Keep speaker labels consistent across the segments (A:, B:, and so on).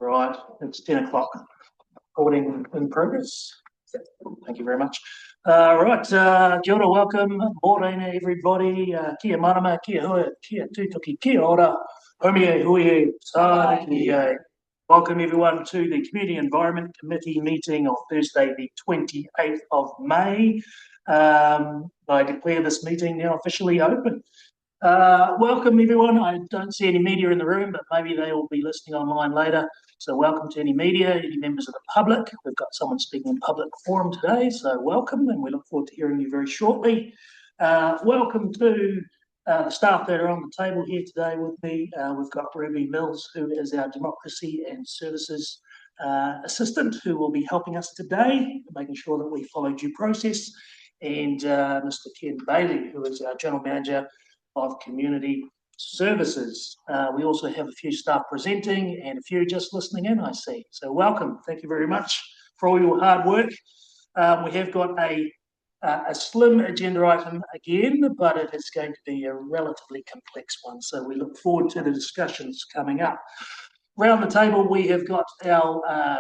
A: Right, it's 10 o'clock. Recording in progress. Thank you very much. Right, kia ora, welcome, morena everybody. Kia marama, kia hua, kia tutoki, kia ora, homie hui, tāki. Welcome everyone to the Community Environment Committee meeting on Thursday, the 28th of May. I declare this meeting now officially open. Welcome everyone. I don't see any media in the room, but maybe they will be listening online later. So welcome to any media, any members of the public. We've got someone speaking in public forum today, so welcome, and we look forward to hearing you very shortly. Welcome to the staff that are on the table here today with me. We've got Ruby Mills, who is our Democracy and Services Assistant, who will be helping us today, making sure that we follow due process, and Mr. Ken Bailey, who is our General Manager of Community Services. We also have a few staff presenting and a few just listening in, I see. So welcome. Thank you very much for all your hard work. We have got a slim agenda item again, but it is going to be a relatively complex one. So we look forward to the discussions coming up. Around the table, we have got our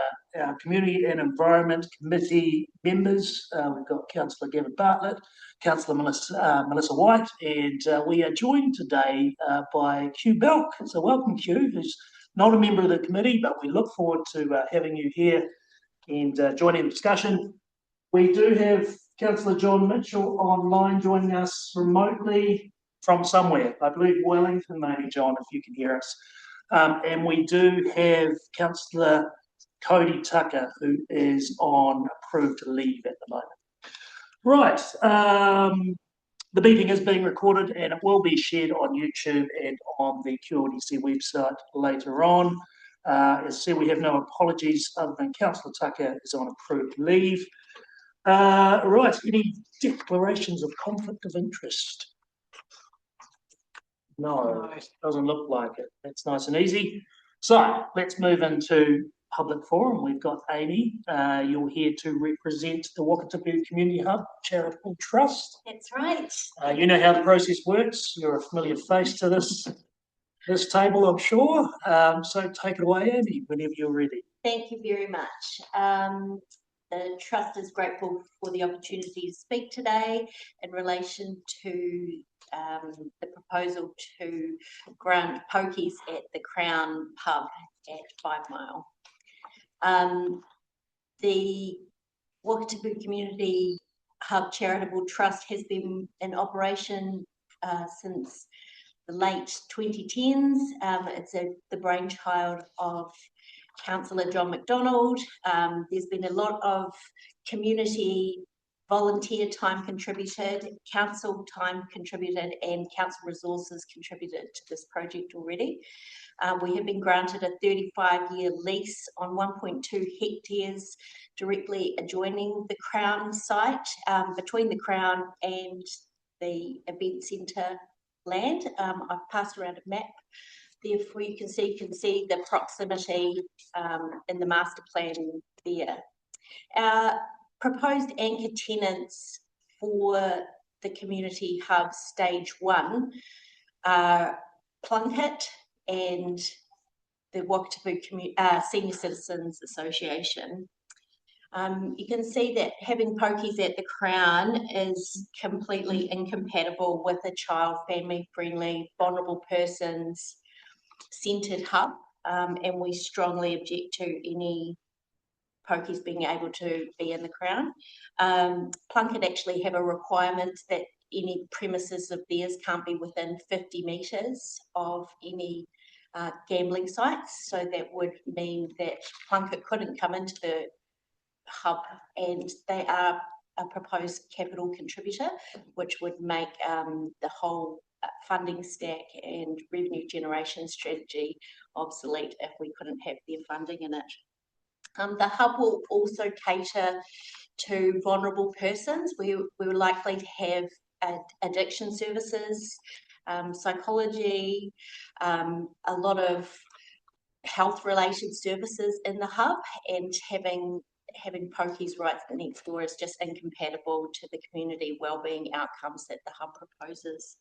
A: Community and Environment Committee members. We've got Councillor Gavin Bartlett, Councillor Melissa White, and we are joined today by Q Belk. So welcome, Q, who's not a member of the committee, but we look forward to having you here and joining the discussion. We do have Councillor John Mitchell online joining us remotely from somewhere. I believe Wellington, maybe, John, if you can hear us. And we do have Councillor Cody Tucker, who is on approved leave at the moment. Right, the meeting is being recorded and it will be shared on YouTube and on the QLDC website later on. As I said, we have no apologies other than Councillor Tucker is on approved leave. Right, any declarations of conflict of interest? No, it doesn't look like it. That's nice and easy. So let's move into public forum. We've got Amy. You're here to represent the Wakatipu Community Hub Charitable Trust.
B: That's right.
A: You know how the process works. You're a familiar face to this table, I'm sure. So take it away, Amy, whenever you're ready.
B: Thank you very much. The Trust is grateful for the opportunity to speak today in relation to the proposal to grant pokies at the Crown pub at 5 Mile. The Wakatipu Community Hub Charitable Trust has been in operation since the late 2010s. It's the brainchild of Councillor John McDonald. There's been a lot of community volunteer time contributed, council time contributed, and council resources contributed to this project already. We have been granted a 35-year lease on 1.2 hectares directly adjoining the Crown site, between the Crown and the event centre land. I've passed around a map. Therefore, you can see the proximity in the master plan there. Our proposed anchor tenants for the Community Hub Stage 1 are Plunkett and the Wakatipu Senior Citizens Association. You can see that having pokies at the Crown is completely incompatible with a child, family-friendly, vulnerable persons centred hub, and we strongly object to any pokies being able to be in the Crown. Plunkett actually have a requirement that any premises of theirs can't be within 50 metres of any gambling sites, so that would mean that Plunkett couldn't come into the hub, and they are a proposed capital contributor, which would make the whole funding stack and revenue generation strategy obsolete if we couldn't have their funding in it. The hub will also cater to vulnerable persons. We're likely to have addiction services, psychology, a lot of health-related services in the hub, and having pokies right next door is just incompatible to the community wellbeing outcomes that the hub proposes.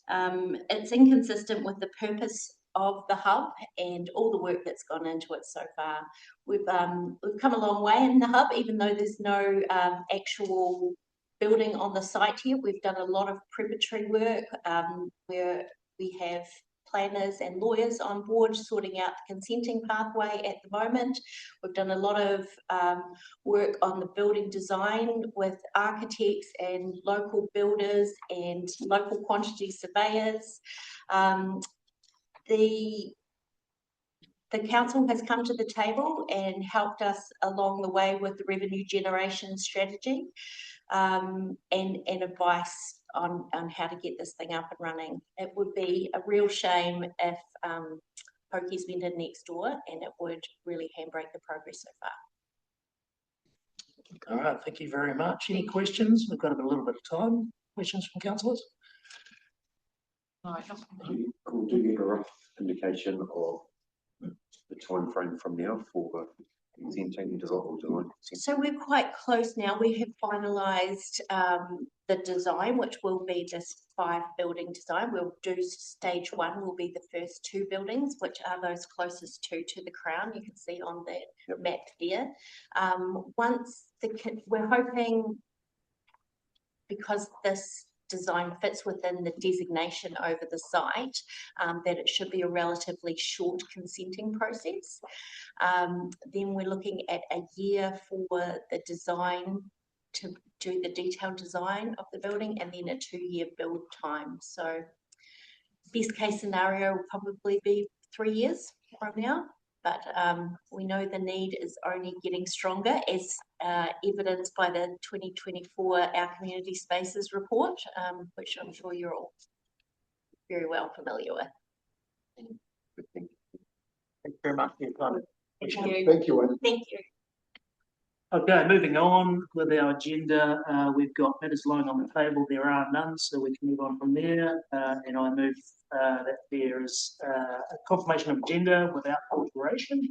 B: It's inconsistent with the purpose of the hub and all the work that's gone into it so far. We've come a long way in the hub, even though there's no actual building on the site here. We've done a lot of preparatory work where we have planners and lawyers on board sorting out the consenting pathway at the moment. We've done a lot of work on the building design with architects and local builders and local quantity surveyors. The council has come to the table and helped us along the way with the revenue generation strategy and advice on how to get this thing up and running. It would be a real shame if pokies went in next door, and it would really handbrake the progress so far.
A: All right, thank you very much. Any questions? We've got a little bit of time. Questions from councillors?
C: Cool. Do you get a rough indication of the time frame from now for consenting design?
B: So we're quite close now. We have finalised the design, which will be this 5-building design. We'll do stage 1 will be the first 2 buildings, which are those closest to the crown. You can see on that map there. We're hoping, because this design fits within the designation over the site, that it should be a relatively short consenting process. Then we're looking at a year for the design to do the detailed design of the building, and then a 2-year build time. So best case scenario will probably be 3 years from now. But we know the need is only getting stronger, as evidenced by the 2024 Our Community Spaces report, which I'm sure you're all very well familiar with.
A: Thank you very much for your time.
B: Thank you.
C: Thank you.
B: Thank you.
A: Okay, moving on with our agenda, we've got matters lying on the table. There are none, so we can move on from there. And I move that there is a confirmation of agenda without alteration.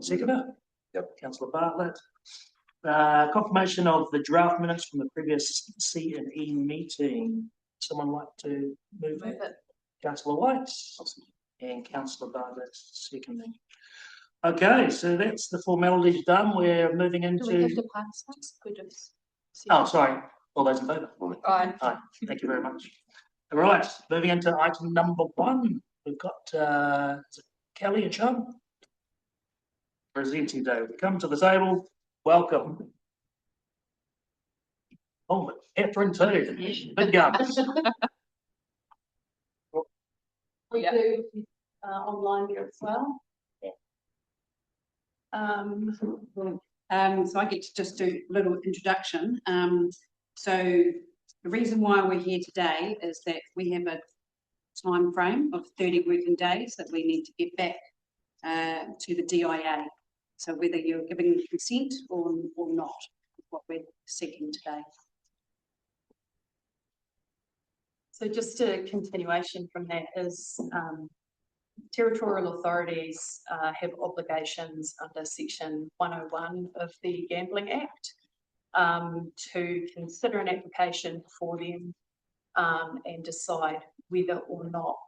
A: Seconder?
C: Yep.
A: Councillor Bartlett. Confirmation of the draft minutes from the previous C&E meeting. Someone like to move that? Councillor White and Councillor Bartlett seconding. Okay, so that's the formalities done. We're moving into.
D: Do we have to pass this?
A: Oh, sorry. All those in favour?
D: Aye.
A: Aye. Thank you very much. All right, moving into item number 1. We've got Kelly and Sean presenting today. Come to the table. Welcome. Oh, Catherine too. Big guns.
D: We do online here as well. So I get to just do a little introduction. So the reason why we're here today is that we have a time frame of 30 working days that we need to get back to the DIA. So whether you're giving consent or not, is what we're seeking today.
E: So just a continuation from that is territorial authorities have obligations under Section 101 of the Gambling Act to consider an application for them and decide whether or not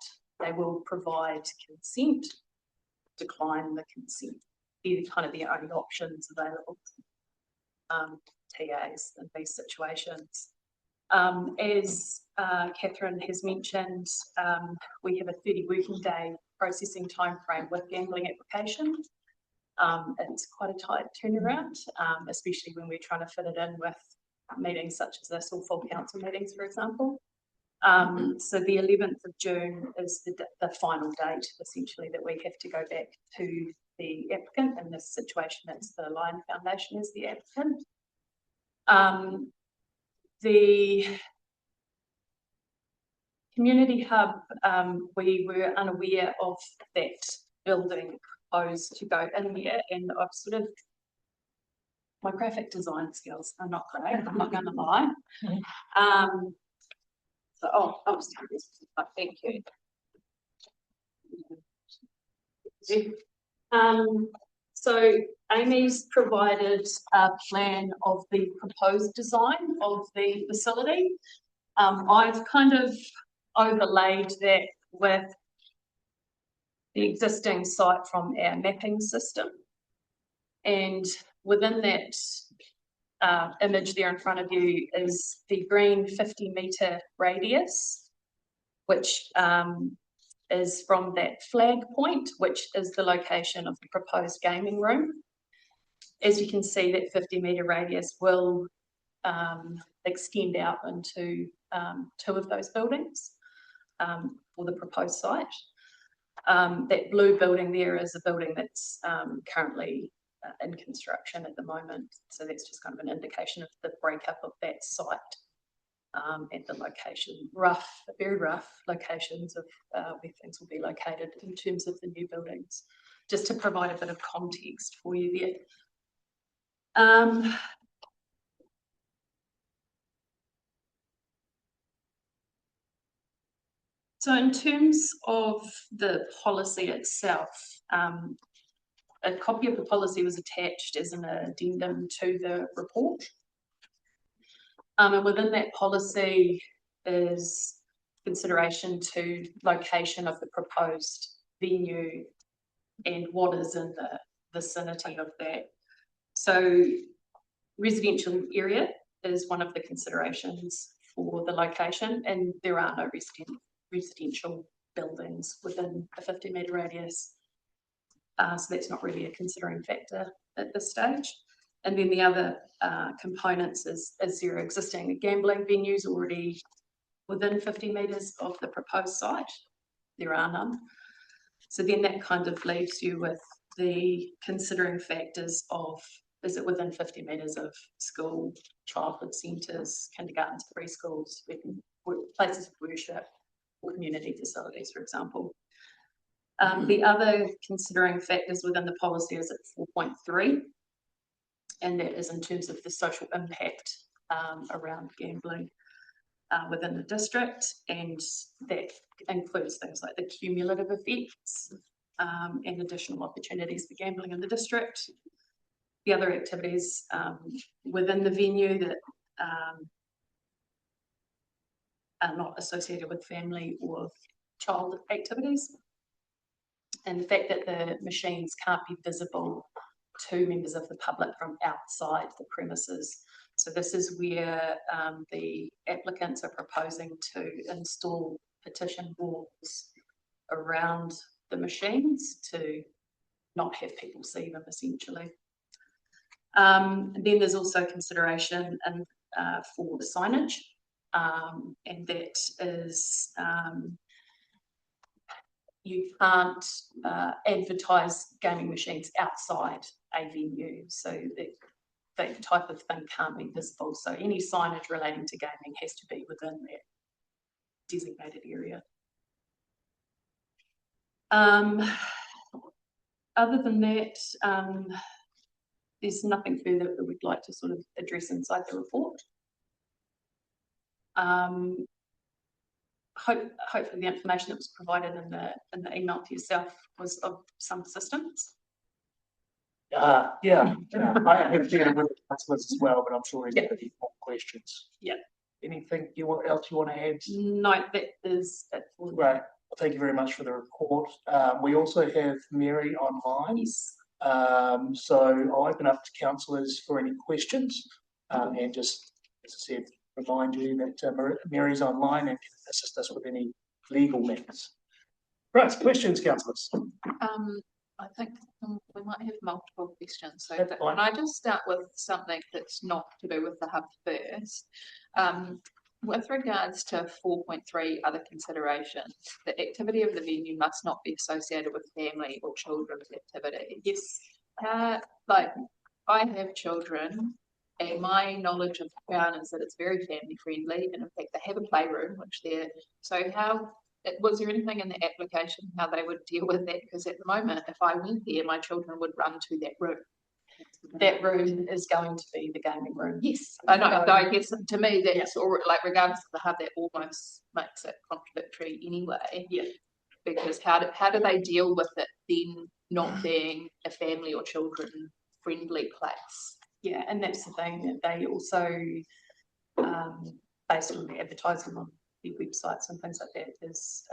E: they will provide consent, decline the consent. They're kind of the only options available TAs in these situations. As Catherine has mentioned, we have a 30 working day processing time frame with gambling applications. It's quite a tight turnaround, especially when we're trying to fit it in with meetings such as this or full council meetings, for example. So the 11th of June is the final date, essentially, that we have to go back to the applicant. In this situation, it's the Lion Foundation as the applicant. The community hub, we were unaware of that building proposed to go in there, and I've sort of, my graphic design skills are not great, I'm not going to lie. So, thank you. So Amy's provided a plan of the proposed design of the facility. I've kind of overlaid that with the existing site from our mapping system. And within that image there in front of you is the green 50-metre radius, which is from that flag point, which is the location of the proposed gaming room. As you can see, that 50-metre radius will extend out into 2 of those buildings for the proposed site. That blue building there is a building that's currently in construction at the moment. So that's just kind of an indication of the breakup of that site and the location, very rough locations of where things will be located in terms of the new buildings, just to provide a bit of context for you there. So in terms of the policy itself, a copy of the policy was attached as an addendum to the report. And within that policy is consideration to location of the proposed venue and what is in the vicinity of that. So residential area is one of the considerations for the location, and there are no residential buildings within a 50-metre radius. So that's not really a considering factor at this stage. And then the other components is there existing gambling venues already within 50 metres of the proposed site? There are none. So then that kind of leaves you with the considering factors of, is it within 50 metres of school, childhood centres, kindergartens, preschools, places of worship, or community facilities, for example. The other considering factors within the policy is at 4.3, and that is in terms of the social impact around gambling within the district, and that includes things like the cumulative effects and additional opportunities for gambling in the district. The other activities within the venue that are not associated with family or child activities, and the fact that the machines can't be visible to members of the public from outside the premises. So this is where the applicants are proposing to install partition walls around the machines to not have people see them, essentially. And then there's also consideration for the signage, and that is you can't advertise gaming machines outside a venue, so that type of thing can't be visible. So any signage relating to gaming has to be within that designated area. Other than that, there's nothing further that we'd like to sort of address inside the report. Hopefully the information that was provided in the email to yourself was of some assistance.
A: Yeah, I have dealing with the councillors as well, but I'm sure there's going to be more questions.
E: Yeah.
A: Anything else you want to add?
E: No, that is it.
A: Great. Well, thank you very much for the report. We also have Mary online.
E: Yes.
A: So I'll open up to councillors for any questions, and just, as I said, remind you that Mary's online and can assist us with any legal matters. Right, questions, councillors?
F: I think we might have multiple questions. So
A: That's fine.
F: can I just start with something that's not to do with the hub first? With regards to 4.3 other considerations, the activity of the venue must not be associated with family or children's activity.
E: Yes.
F: Like, I have children, and my knowledge of the Crown is that it's very family friendly, and in fact they have a playroom, which they're, so how, was there anything in the application how they would deal with that? Because at the moment, if I went there, my children would run to that room.
E: That room is going to be the gaming room.
F: Yes, I know. So I guess to me, that's all, like, regardless of the hub, that almost makes it contradictory anyway.
E: Yeah.
F: Because how do they deal with it then not being a family or children friendly place?
E: Yeah, and that's the thing that they also, based on the advertising on their websites and things like that, is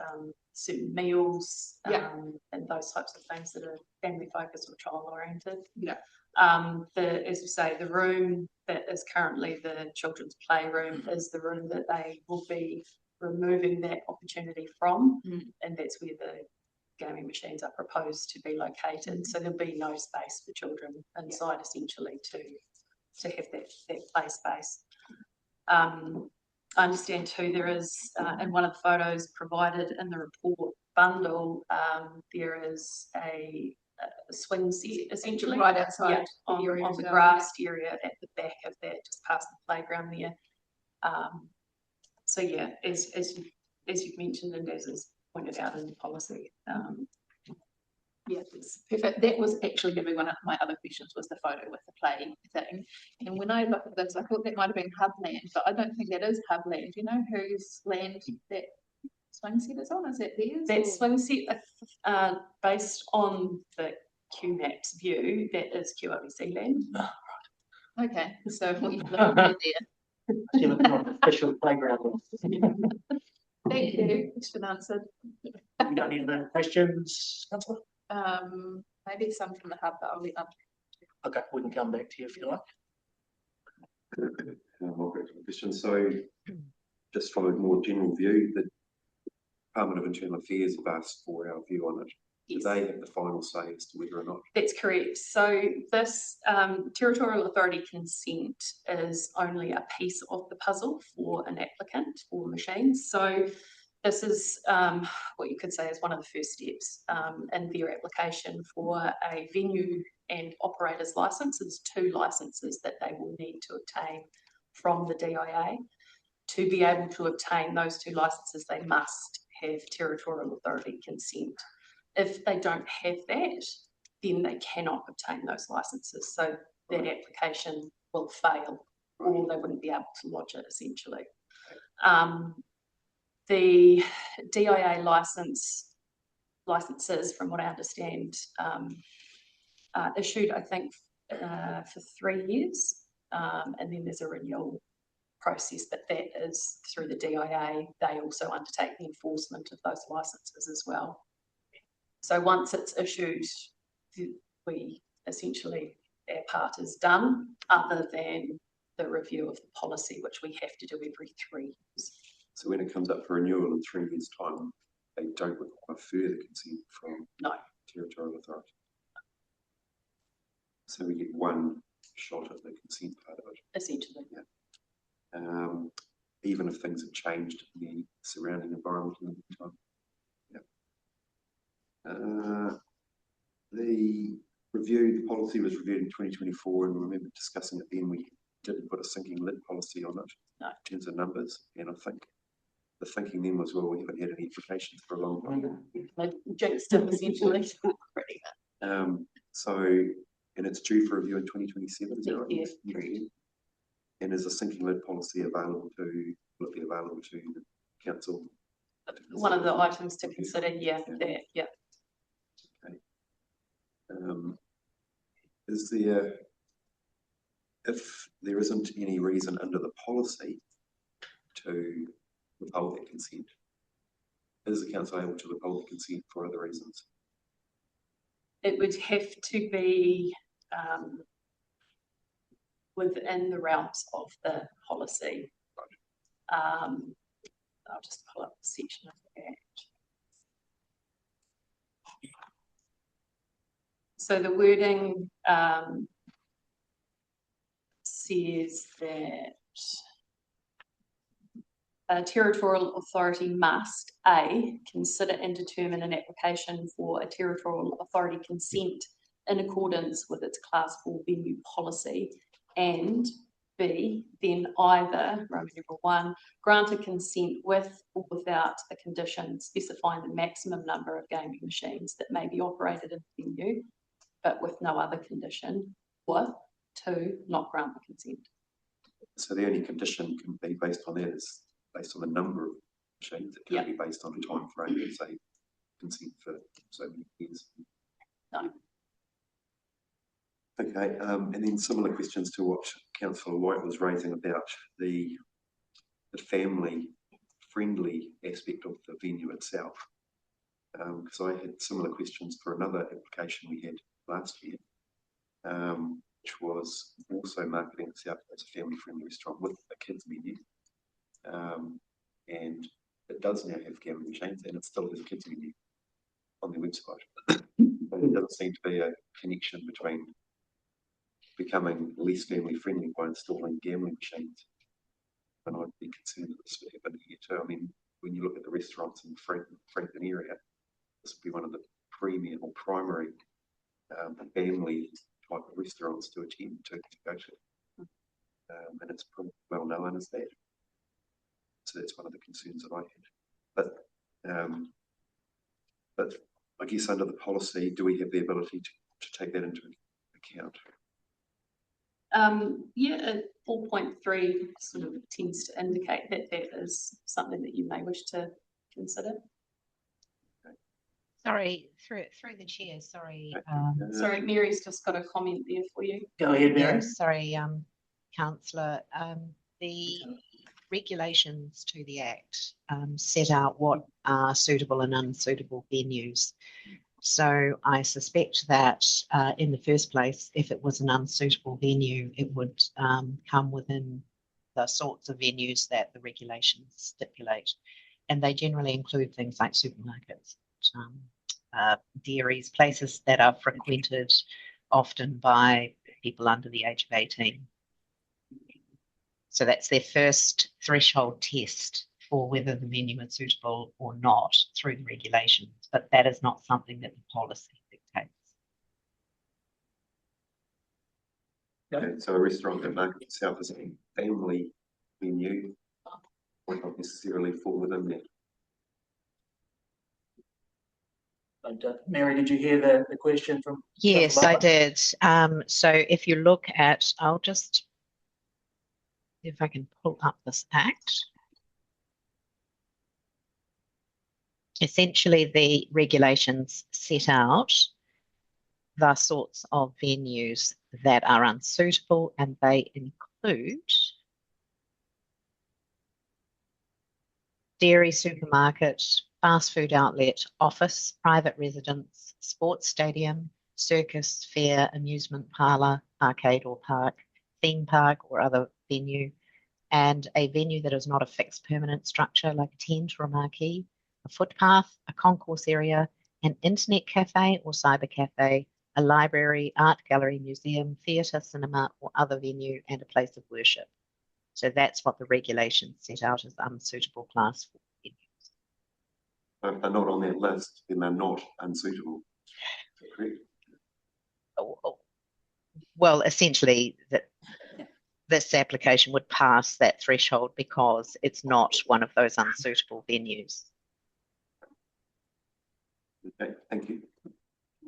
E: certain meals,
F: Yeah.
E: and those types of things that are family focused or child oriented.
F: Yeah.
E: As you say, the room that is currently the children's playroom is the room that they will be removing that opportunity from, and that's where the gaming machines are proposed to be located. So there'll be no space for children inside, essentially, to have that play space. I understand too, there is, in one of the photos provided in the report bundle, there is a swing set, essentially.
F: Right outside
E: on
F: area
E: the
F: as well,
E: grassed area at the back of that, just past the playground there. So yeah, as you've mentioned and as is pointed out in the policy,
F: Yeah, it's perfect. That was actually going to be one of my other questions, was the photo with the play thing. And when I looked at this, I thought that might have been Hubland, but I don't think that is Hubland. Do you know whose land that swing set is on? Is it theirs?
E: that
F: or-
E: swing set, based on the QMAP's view, that is QLDC land.
F: Okay, so we looked at there.
A: Give it an official playground.
F: Thank you, question answered.
A: You got any other questions, councillor?
F: Maybe some from the hub, but I'll leave up.
A: Okay, we can come back to you if you like.
C: I'll go to the question. So, just from a more general view, the Department of Internal Affairs have asked for our view on it.
E: Yes.
C: Do they have the final say as to whether or not?
E: That's correct. So this territorial authority consent is only a piece of the puzzle for an applicant for machines. So this is what you could say is one of the first steps in their application for a venue and operator's license. There's 2 licenses that they will need to obtain from the DIA. To be able to obtain those 2 licenses, they must have territorial authority consent. If they don't have that, then they cannot obtain those licenses. So that application will fail, or they wouldn't be able to lodge it, essentially. The DIA licenses, from what I understand, are issued, I think, for 3 years, and then there's a renewal process, but that is through the DIA. They also undertake the enforcement of those licenses as well. So once it's issued, we essentially, our part is done, other than the review of the policy, which we have to do every 3 years.
C: So when it comes up for renewal in 3 years' time, they don't require further consent from
E: No.
C: territorial authority. So we get one shot at the consent part of it.
E: Essentially.
C: Even if things have changed in the surrounding environment in the meantime. The policy was reviewed in 2024, and we remember discussing it then. We didn't put a sinking lid policy on it
E: No.
C: in terms of numbers, and I think the thinking then was, well, we haven't had any applications for a long time.
E: They jinxed it, essentially. Pretty much.
C: And it's due for review in 2027, is that right?
E: Yeah.
C: And is a sinking lid policy available to, will it be available to the council?
E: One of the items to consider, yeah.
C: Is there, if there isn't any reason under the policy to withhold that consent, is the council able to withhold the consent for other reasons?
E: It would have to be within the realms of the policy. I'll just pull up the section of the Act. So the wording says that a territorial authority must A, consider and determine an application for a territorial authority consent in accordance with its Class 4 venue policy, and B, then either, Roman numeral 1, grant a consent with or without a condition specifying the maximum number of gaming machines that may be operated in the venue, but with no other condition, or 2, not grant the consent.
C: So the only condition can be based on that is based on the number of machines. It can't be based on a time frame of, say, consent for so many years.
E: No.
C: Okay, and then similar questions to what Councillor White was raising about the family-friendly friendly aspect of the venue itself. Because I had similar questions for another application we had last year, which was also marketing itself as a family-friendly restaurant with a kids menu. And it does now have gambling machines, and it still has a kids menu on their website. But it doesn't seem to be a connection between becoming less family-friendly by installing gambling machines. And I'd be concerned that this would happen here too. I mean, when you look at the restaurants in the Franklin area, this would be one of the premier or primary family type of restaurants to attend to go to. And it's probably well known as that. So that's one of the concerns that I had. But I guess under the policy, do we have the ability to take that into account?
E: Yeah, 4.3 sort of tends to indicate that that is something that you may wish to consider.
G: Sorry, through the chair, sorry.
E: Sorry, Mary's just got a comment there for you.
A: Go ahead, Mary.
G: Yeah, sorry, councillor. The regulations to the Act set out what are suitable and unsuitable venues. So I suspect that in the first place, if it was an unsuitable venue, it would come within the sorts of venues that the regulations stipulate. And they generally include things like supermarkets, dairies, places that are frequented often by people under the age of 18. So that's their first threshold test for whether the venue is suitable or not through the regulations, but that is not something that the policy dictates.
C: Okay, so a restaurant that markets itself as a family menu would not necessarily fall within that.
A: But, Mary, did you hear the question from?
G: Yes, I did. So if you look at, I'll just, if I can pull up this Act. Essentially, the regulations set out the sorts of venues that are unsuitable, and they include dairy, supermarket, fast food outlet, office, private residence, sports stadium, circus, fair, amusement parlour, arcade or park, theme park or other venue, and a venue that is not a fixed permanent structure like a tent or a marquee, a footpath, a concourse area, an internet cafe or cyber cafe, a library, art gallery, museum, theatre, cinema or other venue, and a place of worship. So that's what the regulations set out as unsuitable class 4 venues.
C: If they're not on that list, then they're not unsuitable. Correct?
G: Well, essentially, this application would pass that threshold because it's not one of those unsuitable venues.
C: Okay, thank you.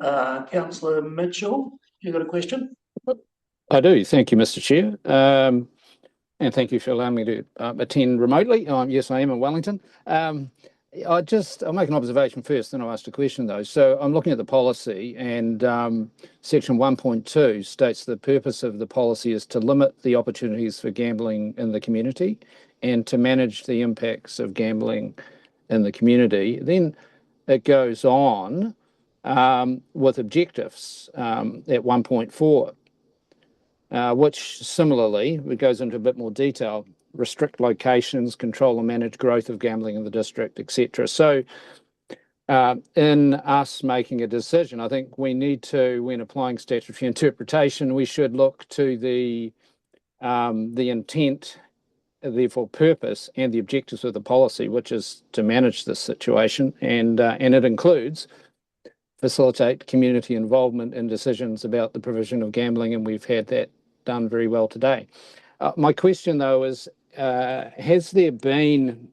A: Councillor Mitchell, you got a question?
H: I do. Thank you, Mr. Chair. And thank you for allowing me to attend remotely. Yes, I am in Wellington. I'll make an observation first, then I'll ask a question though. So I'm looking at the policy, and section 1.2 states the purpose of the policy is to limit the opportunities for gambling in the community and to manage the impacts of gambling in the community. Then it goes on with objectives at 1.4. Which similarly, it goes into a bit more detail, restrict locations, control and manage growth of gambling in the district, etc. So in us making a decision, I think we need to, when applying statutory interpretation, we should look to the intent, therefore purpose, and the objectives of the policy, which is to manage this situation, and it includes facilitate community involvement in decisions about the provision of gambling, and we've had that done very well today. My question, though, is has there been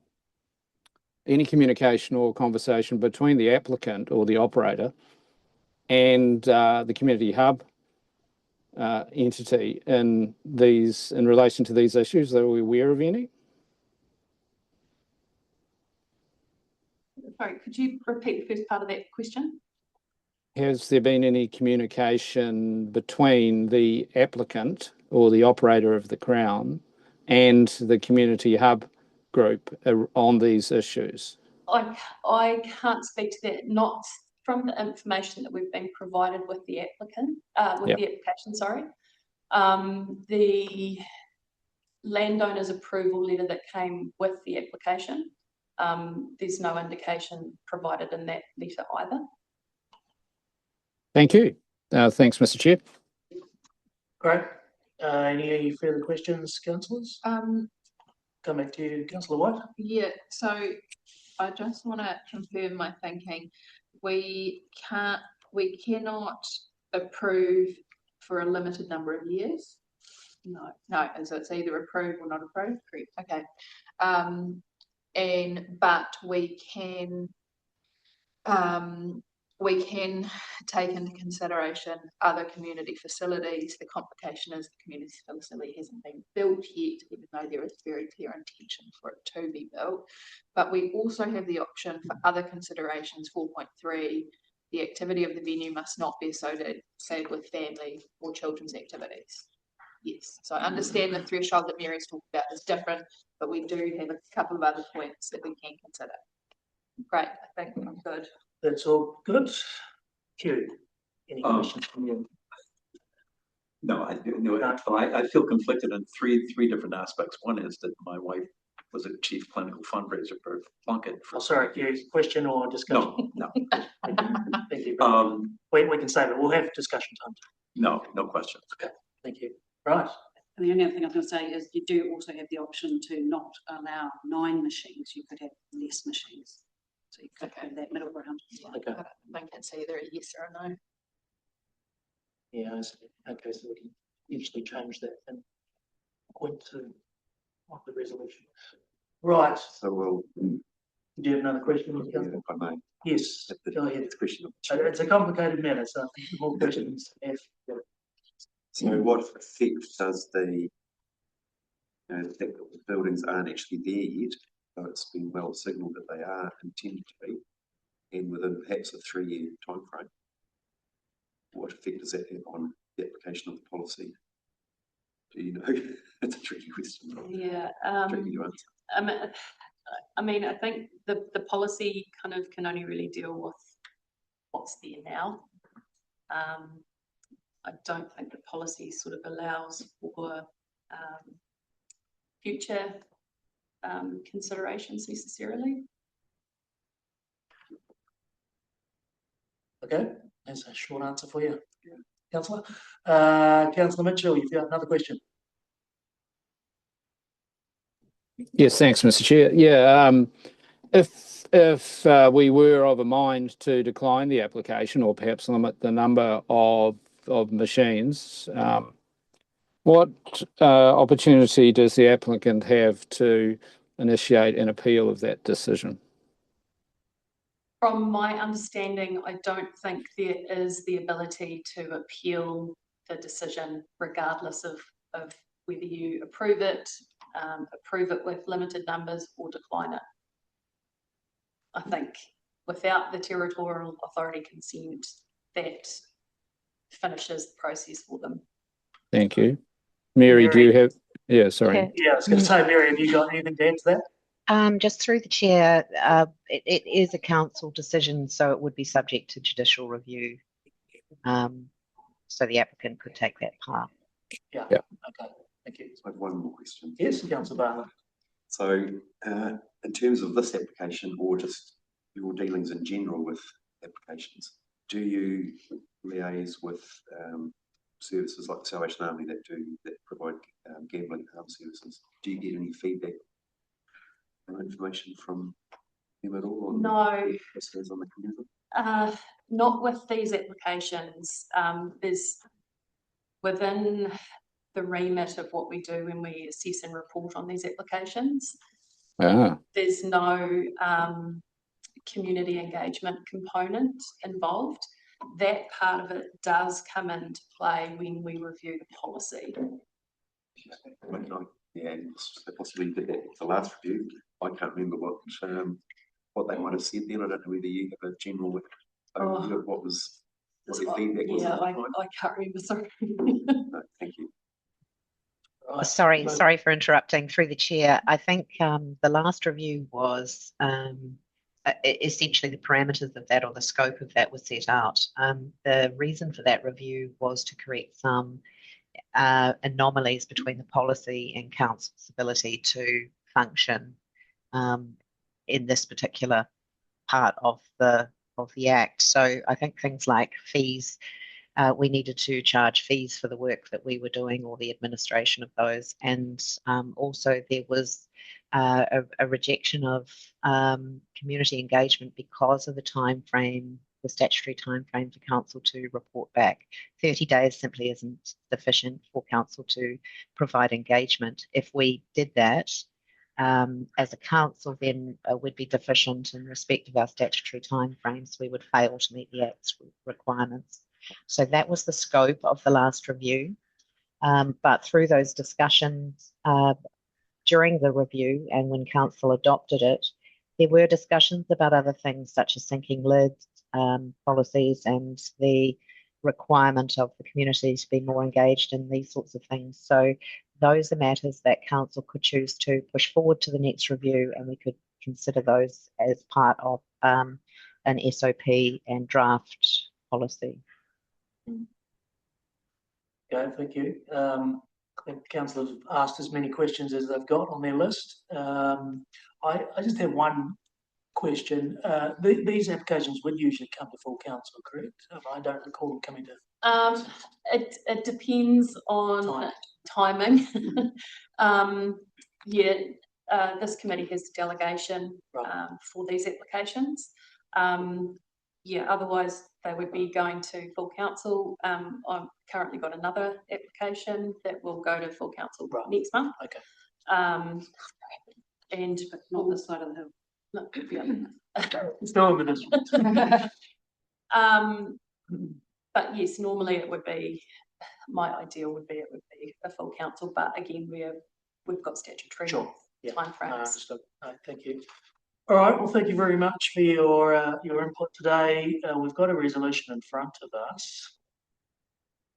H: any communication or conversation between the applicant or the operator and the community hub entity in relation to these issues? Are we aware of any?
E: Sorry, could you repeat the first part of that question?
H: Has there been any communication between the applicant or the operator of the Crown and the community hub group on these issues?
E: I can't speak to that, not from the information that we've been provided with the applicant, with the application, sorry. The landowner's approval letter that came with the application, there's no indication provided in that letter either.
H: Thank you. Thanks, Mr. Chair.
A: Great. Any further questions, councillors? Come back to you, Councillor White.
F: Yeah, so I just want to confirm my thinking. We cannot approve for a limited number of years. No, so it's either approved or not approved. Correct. Okay. But we can take into consideration other community facilities. The complication is the community facility hasn't been built yet, even though there is very clear intention for it to be built. But we also have the option for other considerations. 4.3, the activity of the venue must not be associated with family or children's activities. Yes, so I understand the threshold that Mary's talking about is different, but we do have a couple of other points that we can consider. Great, I think I'm good.
A: That's all good. Q, any questions from you?
C: No, I feel conflicted in three different aspects. One is that my wife was a chief clinical fundraiser for Plunkett.
A: Oh, sorry, Q, question or discussion?
C: No.
A: Thank you. We can save it. We'll have discussion time.
C: No questions.
A: Okay, thank you. Right.
D: And the only other thing I was going to say is you do also have the option to not allow 9 machines. You could have less machines. So you could have that middle ground.
A: Okay.
F: I don't think it's either a yes or a no.
A: Yeah, I see. Okay, so we can usually change that and point to of the resolution. Right.
C: So we'll.
A: Do you have another question?
C: Yeah, if I may.
A: Yes, go ahead.
C: It's a question.
A: It's a complicated matter, so I think the more questions.
C: So what effect does the fact that the buildings aren't actually there yet, though it's been well signalled that they are intended to be, and within perhaps a 3-year time frame, what effect does that have on the application of the policy? Do you know? It's a tricky question.
E: Yeah.
C: Tricky to answer.
E: I mean, I think the policy kind of can only really deal with what's there now. I don't think the policy sort of allows for future considerations necessarily.
A: Okay, that's a short answer for you, Councillor. Councillor Mitchell, you've got another question.
H: Yes, thanks, Mr. Chair. Yeah, if we were of a mind to decline the application or perhaps limit the number of machines, what opportunity does the applicant have to initiate an appeal of that decision?
E: From my understanding, I don't think there is the ability to appeal the decision regardless of whether you approve it with limited numbers or decline it. I think without the territorial authority consent, that finishes the process for them.
H: Thank you. Mary, do you have? Yeah, sorry.
A: Yeah, I was going to say, Mary, have you got anything to add to that?
G: Just through the chair, it is a council decision, so it would be subject to judicial review. So the applicant could take that path.
A: Yeah.
H: Yeah.
A: Okay. Thank you.
C: I have one more question.
A: Yes, Councillor Bartlett.
C: So, in terms of this application or just your dealings in general with applications, do you liaise with services like the Salvation Army that provide gambling harm services? Do you get any feedback or information from them at all? On
E: No.
C: the on the community?
E: Not with these applications. There's within the remit of what we do when we assess and report on these applications. There's no community engagement component involved. That part of it does come into play when we review the policy.
C: Yeah, possibly did that at the last review. I can't remember what they might have said then. I don't know whether you have a general overview of what their feedback was.
E: Yeah, I can't remember, sorry.
C: No, thank you.
A: Right.
G: Sorry for interrupting through the chair. I think the last review was essentially the parameters of that or the scope of that was set out. The reason for that review was to correct some anomalies between the policy and council's ability to function in this particular part of the Act. So I think things like fees, we needed to charge fees for the work that we were doing or the administration of those. And also there was a rejection of community engagement because of the time frame, the statutory time frame for council to report back. 30 days simply isn't sufficient for council to provide engagement. If we did that, as a council, then would be deficient in respect of our statutory timeframes. We would fail to meet the Act's requirements. So that was the scope of the last review. But through those discussions during the review and when council adopted it, there were discussions about other things such as sinking lids, policies, and the requirement of the community to be more engaged in these sorts of things. So those are matters that council could choose to push forward to the next review, and we could consider those as part of an SOP and draft policy.
A: Okay, thank you. I think council have asked as many questions as they've got on their list. I just have one question. These applications would usually come to full council, correct? I don't recall them coming to.
E: It depends on timing. This committee has delegation for these applications. Otherwise they would be going to full council. I've currently got another application that will go to full council next month.
A: Okay.
D: But not this side of the hill.
E: No,
A: It's not over this one.
E: But yes, normally it would be, my ideal would be it would be a full council, but again we've got statutory timeframes.
A: Thank you. All right, well, thank you very much for your input today. We've got a resolution in front of us.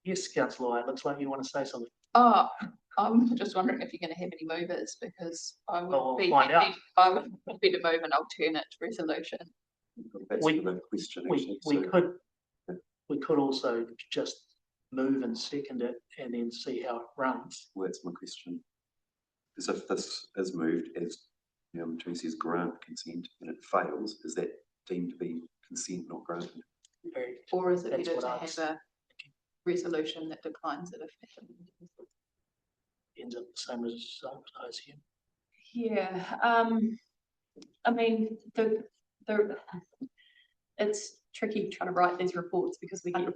A: Yes, Councillor White, looks like you want to say something.
F: Oh, I'm just wondering if you're going to have any movers, because I would be happy to move an alternate resolution.
A: We could also just move and second it and then see how it runs.
C: Well, that's my question. Because if this is moved as Tracy's grant consent and it fails, is that deemed to be consent not granted?
F: Or is it better to have a resolution that declines it if it
A: ends up the same result, I assume?
E: Yeah, I mean, it's tricky trying to write these reports because we get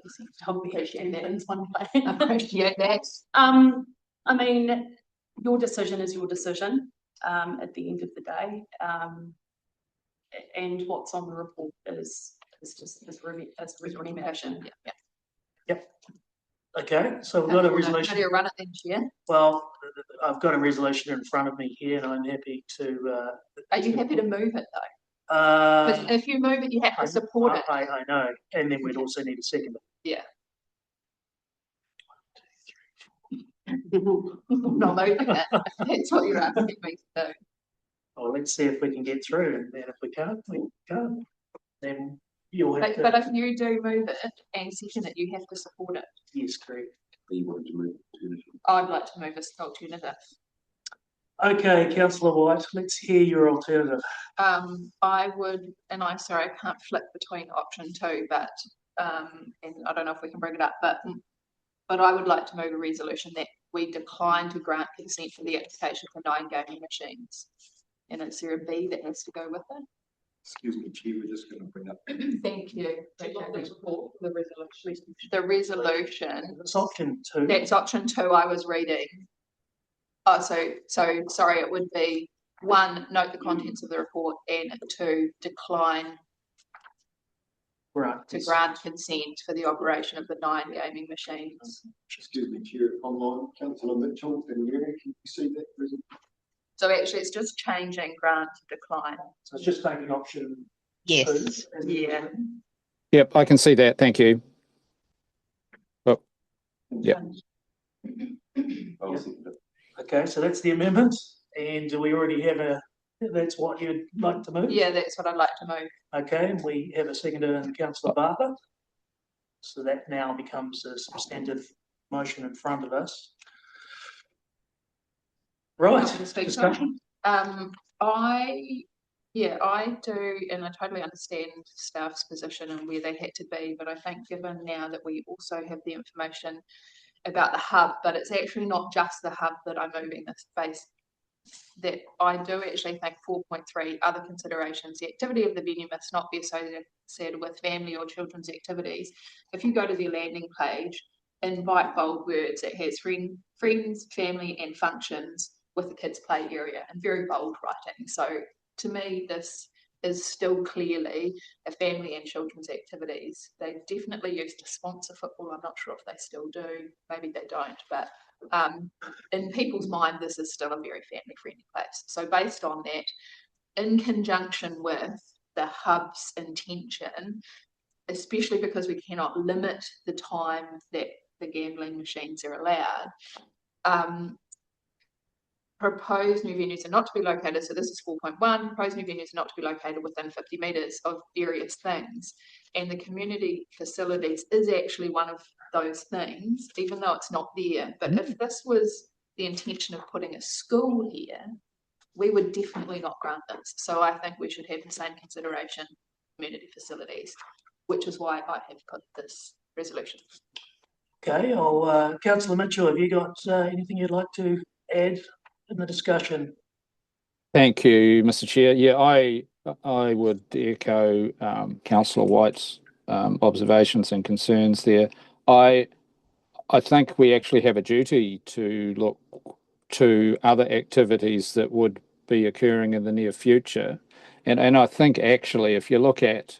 E: things one way.
F: Appreciate that.
E: I mean, your decision is your decision at the end of the day, and what's on the report is recommendation.
A: Yep. Okay, so we've got a resolution.
F: How do you run it then, Chair?
A: Well, I've got a resolution in front of me here, and I'm happy to.
F: Are you happy to move it though? Because if you move it, you have to support it.
A: I know, and then we'd also need a second.
F: Yeah. Not moving it. That's what you're asking me to do.
A: Oh, let's see if we can get through, and then if we can't, then you'll have to.
F: But if you do move it and second it, you have to support it.
A: Yes, correct.
C: You want to move alternative?
F: I'd like to move this alternative.
A: Okay, Councillor White, let's hear your alternative.
F: I would, and I'm sorry, I can't flip between option 2, but and I don't know if we can bring it up, but I would like to move a resolution that we decline to grant consent for the application for 9 gaming machines. And is there a B that has to go with it?
C: Excuse me, Chair, we're just going to bring up.
F: Thank you. The resolution.
A: That's option 2.
F: That's option 2 I was reading. Oh, so sorry, it would be 1, note the contents of the report, and 2, decline to grant consent for the operation of the 9 gaming machines.
I: Excuse me, Chair, online, Councillor Mitchell, can you see that resolution?
F: So actually it's just changing grant to decline.
A: So it's just taking option
G: 2.
F: Yeah.
H: Yep, I can see that. Thank you. Oh, yeah.
A: Okay, so that's the amendment, and we already have that's what you'd like to move?
F: Yeah, that's what I'd like to move.
A: Okay, and we have a seconder in Councillor Bartlett. So that now becomes a substantive motion in front of us. Right, discussion?
F: I do, and I totally understand staff's position and where they had to be, but I think given now that we also have the information about the hub, but it's actually not just the hub that I'm moving this space, that I do actually think 4.3 other considerations. The activity of the venue must not be associated with family or children's activities. If you go to the landing page, in bright bold words, it has friends, family, and functions with the kids' play area, and very bold writing. So to me, this is still clearly a family and children's activities. They definitely used to sponsor football. I'm not sure if they still do. Maybe they don't, but in people's mind, this is still a very family-friendly place. So based on that, in conjunction with the hub's intention, especially because we cannot limit the time that the gambling machines are allowed, proposed new venues are not to be located, so this is 4.1, proposed new venues are not to be located within 50 metres of various things. And the community facilities is actually one of those things, even though it's not there. But if this was the intention of putting a school here, we would definitely not grant this. So I think we should have the same consideration, community facilities, which is why I have put this resolution.
A: Okay, Councillor Mitchell, have you got anything you'd like to add in the discussion?
H: Thank you, Mr. Chair. Yeah, I would echo Councillor White's observations and concerns there. I think we actually have a duty to look to other activities that would be occurring in the near future. And I think actually, if you look at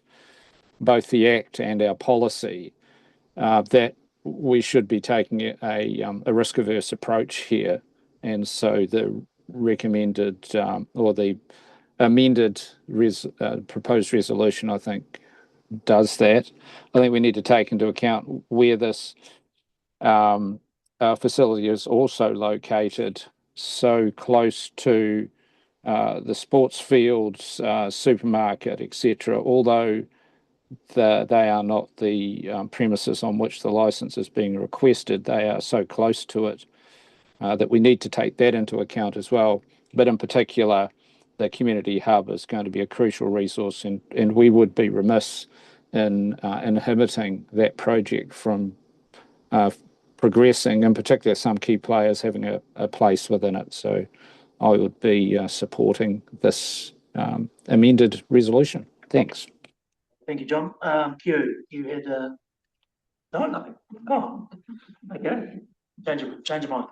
H: both the Act and our policy, that we should be taking a risk-averse approach here. And so the recommended or the amended proposed resolution, I think, does that. I think we need to take into account where this facility is also located so close to the sports fields, supermarket, etc. Although they are not the premises on which the license is being requested, they are so close to it that we need to take that into account as well. But in particular, the community hub is going to be a crucial resource, and we would be remiss in inhibiting that project from progressing, in particular some key players having a place within it. So I would be supporting this amended resolution. Thanks.
A: Thank you, John. Hugh, you had no, nothing. Oh, okay. Change your mind.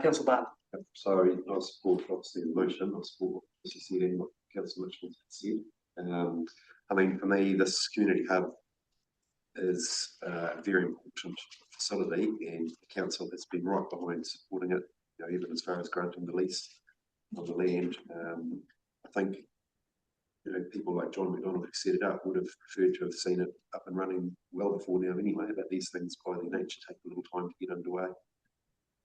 A: Councillor Bartlett.
C: Sorry, I support obviously the motion. I support what you said and what Councillor Mitchell said. I mean, for me, this community hub is a very important facility, and the council has been right behind supporting it, you know, even as far as granting the lease of the land. I think, you know, people like John McDonald who set it up would have preferred to have seen it up and running well before now anyway, but these things by their nature take a little time to get underway.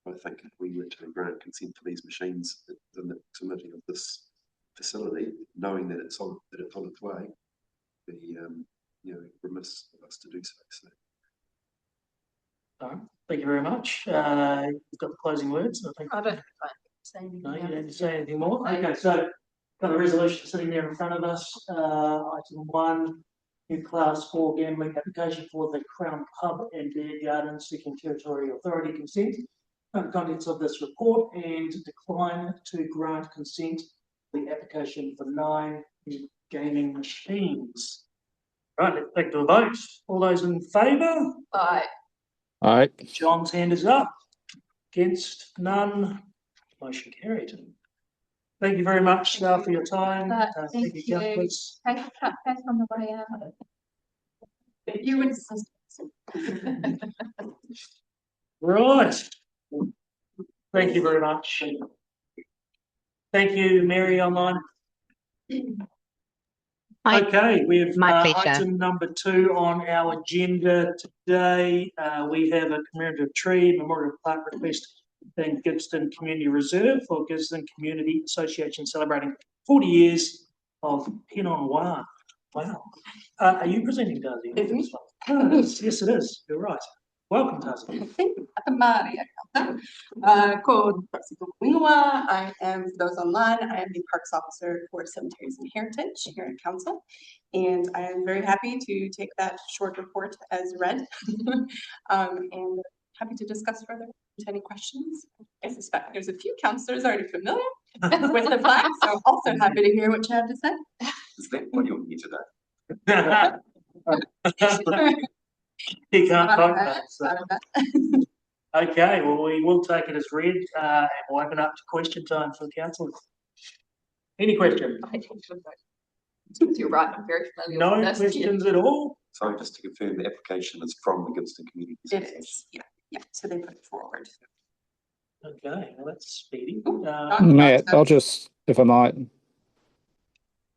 C: I think if we were to grant consent for these machines in the proximity of this facility, knowing that it's on its way, the you know, remiss of us to do so.
A: All right, thank you very much. You've got the closing words. I think.
F: I don't say anything.
A: No, you don't say anything more. Okay, so got a resolution sitting there in front of us. Item 1, new Class 4 gambling application for the Crown Pub and Beer Garden seeking territory authority consent. The contents of this report and decline to grant consent for the application for 9 new gaming machines. Right, let's take to a vote. All those in favour?
F: Aye.
H: Aye.
A: John's hand is up. Against? None. Motion carried. Thank you very much for your time.
F: Thank you.
A: Councillors.
F: Take a cut back on the way out. You insist.
A: Right. Thank you very much. Thank you, Mary, online. Okay, we have item number 2 on our agenda today. We have a commemorative tree memorial plaque request and Gibbston Community Reserve for Gibbston Community Association celebrating 40 years of Pinot. Wow. Are you presenting, Darcy? Yes, it is. You're right. Welcome, Darcy.
J: Maria. Ko Wingwa. I am, for those online, I am the Parks Officer for Cemeteries and Heritage here at Council. And I am very happy to take that short report as read. And happy to discuss further. Any questions? I suspect there's a few councillors already familiar with the flag, so also happy to hear what you have to say.
C: Is that what you're here today?
A: He can't talk that. So. Okay, well, we will take it as read and we'll open up to question time for the councillors. Any questions?
F: You're right, I'm very familiar
A: No
F: with this.
A: questions at all?
C: Sorry, just to confirm, the application is from the Gibbston Community
J: It
C: Association.
J: is, yeah, so they put it forward.
A: Okay, well, that's speedy.
H: Matt, I'll just, if I might.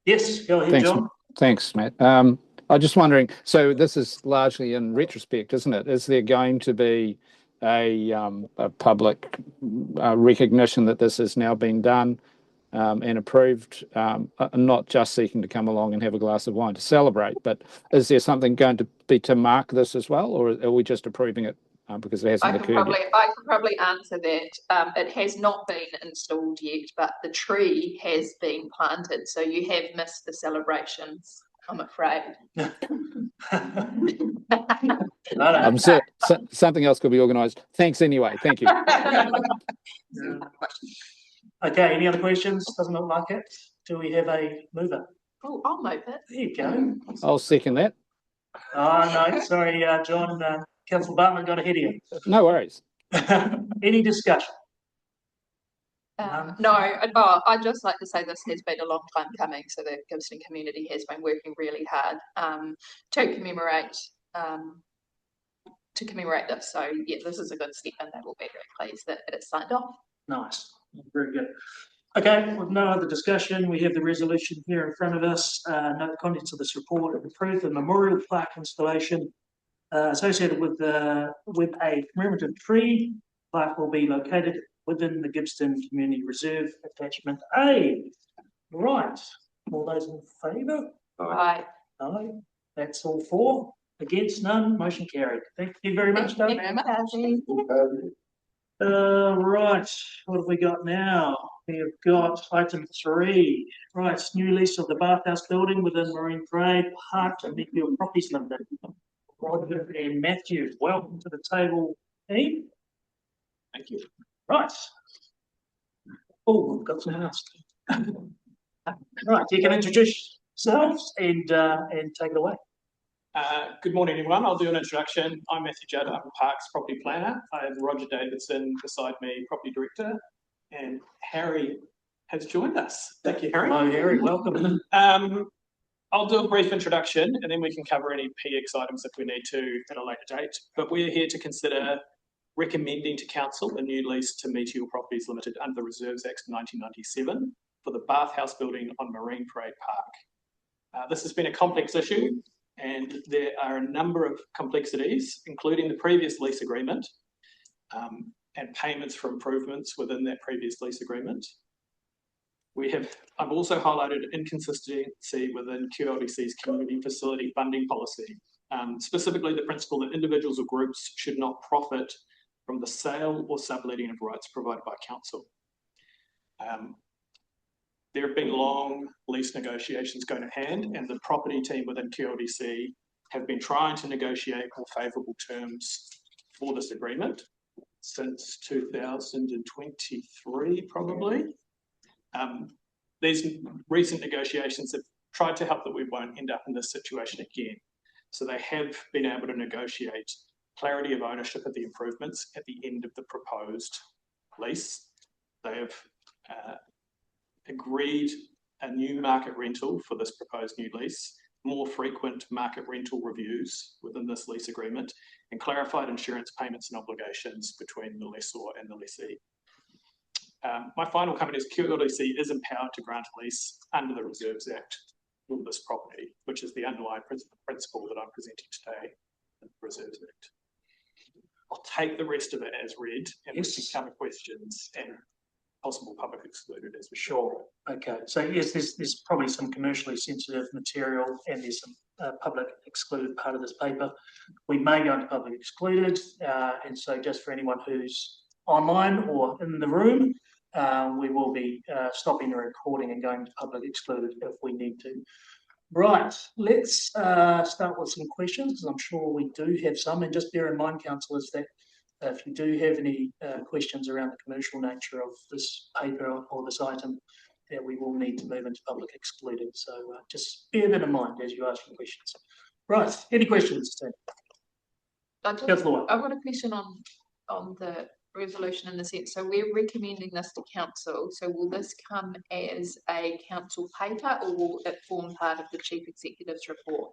A: Yes, go ahead,
H: Thanks,
A: John.
H: Thanks, Matt. I'm just wondering, so this is largely in retrospect, isn't it? Is there going to be a public recognition that this has now been done and approved, not just seeking to come along and have a glass of wine to celebrate, but is there something going to be to mark this as well, or are we just approving it because it hasn't occurred yet?
F: I can probably answer that. It has not been installed yet, but the tree has been planted, so you have missed the celebrations, I'm afraid.
H: I'm sure something else could be organised. Thanks anyway. Thank you.
A: Okay, any other questions? Doesn't look like it. Do we have a mover?
F: Oh, I'll move it.
A: There you go.
H: I'll second that.
A: Oh, no, sorry, John. Councillor Bartlett got ahead of you.
H: No worries.
A: Any discussion?
F: No, I'd just like to say this has been a long time coming. So the Gibbston community has been working really hard to commemorate this. So yeah, this is a good step, and they will be very pleased that it's signed off.
A: Nice, very good. Okay, with no other discussion, we have the resolution here in front of us. Note the contents of this report and approve the memorial plaque installation associated with a commemorative tree. Plaque will be located within the Gibbston Community Reserve, attachment A. Right, all those in favour?
F: Aye.
A: Aye. That's all for. Against, none. Motion carried. Thank you very much, Doug.
F: Thank you very much.
A: Right, what have we got now? We have got item 3. Right, new lease of the bathhouse building within Marine Parade Park and Midfield Properties Limited. Roger and Matthew, welcome to the table, team.
K: Thank you.
A: Right. Oh, we've got some house. Right, you can introduce yourselves and take it away.
K: Good morning, everyone. I'll do an introduction. I'm Matthew Judd. I'm a Parks Property Planner. I have Roger Davidson beside me, Property Director, and Harry has joined us. Thank you, Harry.
A: Hello, Harry. Welcome.
K: I'll do a brief introduction and then we can cover any PX items if we need to at a later date. But we're here to consider recommending to Council a new lease to Meteor Properties Limited under the Reserves Act 1997 for the bathhouse building on Marine Parade Park. This has been a complex issue, and there are a number of complexities, including the previous lease agreement and payments for improvements within that previous lease agreement. I've also highlighted inconsistency within QLDC's community facility funding policy, specifically the principle that individuals or groups should not profit from the sale or subletting of rights provided by council. There have been long lease negotiations going to hand, and the property team within QLDC have been trying to negotiate more favourable terms for this agreement since 2023, probably. These recent negotiations have tried to help that we won't end up in this situation again. So they have been able to negotiate clarity of ownership of the improvements at the end of the proposed lease. They have agreed a new market rental for this proposed new lease, more frequent market rental reviews within this lease agreement, and clarified insurance payments and obligations between the lessor and the lessee. My final comment is QLDC is empowered to grant a lease under the Reserves Act for this property, which is the underlying principle that I'm presenting today in the Reserves Act. I'll take the rest of it as read and we can
A: Yes.
K: cover questions and possible public excluded as we go.
A: Sure. Okay. So yes, there's probably some commercially sensitive material and there's some public excluded part of this paper. We may go into public excluded, and so just for anyone who's online or in the room, we will be stopping the recording and going to public excluded if we need to. Right, let's start with some questions. I'm sure we do have some, and just bear in mind, councillors, that if you do have any questions around the commercial nature of this paper or this item, that we will need to move into public excluded. So just bear that in mind as you ask your questions. Right, any questions, Tim?
F: I've
A: Councillor White.
F: got a question on the resolution in the sense, so we're recommending this to council, so will this come as a council paper or will it form part of the Chief Executive's report?